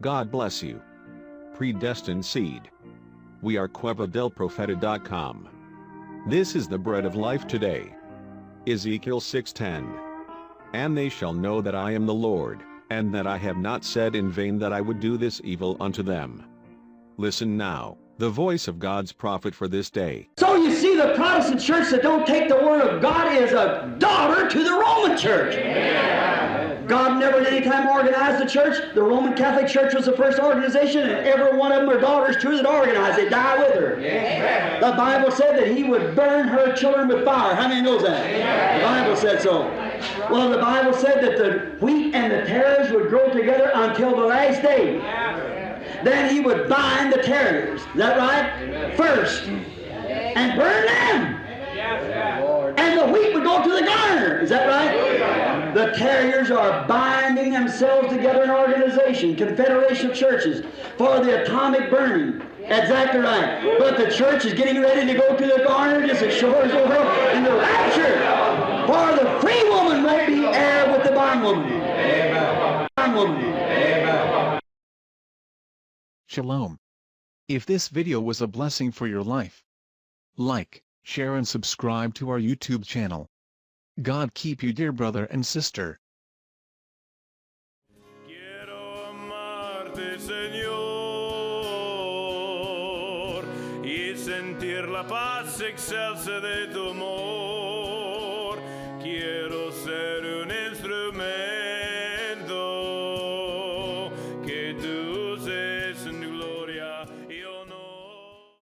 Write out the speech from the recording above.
God bless you. Predestined seed. We are cuevadelprofeta.com. This is the bread of life today. Ezekiel 6:10. And they shall know that I am the Lord, and that I have not said in vain that I would do this evil unto them. Listen now, the voice of God's prophet for this day. So you see, the Protestant church that don't take the Word of God is a daughter to the Roman church. God never at any time organized the church. The Roman Catholic Church was the first organization, and every one of them are daughters to her that organized it. Die with her. The Bible said that He would burn her children with fire. How many knows that? The Bible said so. Well, the Bible said that the wheat and the tares would grow together until the last day. Then He would bind the tares. Is that right? First. And burn them. And the wheat would go to the garner. Is that right? The tares are binding themselves together in organization, Confederation of Churches, for the atomic burning. Exactly right. But the church is getting ready to go to the garner just as sure as the world in the rapture. For the free woman won't be heir with the bondwoman. Amen. Bondwoman. Amen. Shalom. If this video was a blessing for your life, like, share and subscribe to our YouTube channel. God keep you, dear brother and sister. Quiero amarte, Señor, y sentir la paz excelsa de tu amor. Quiero ser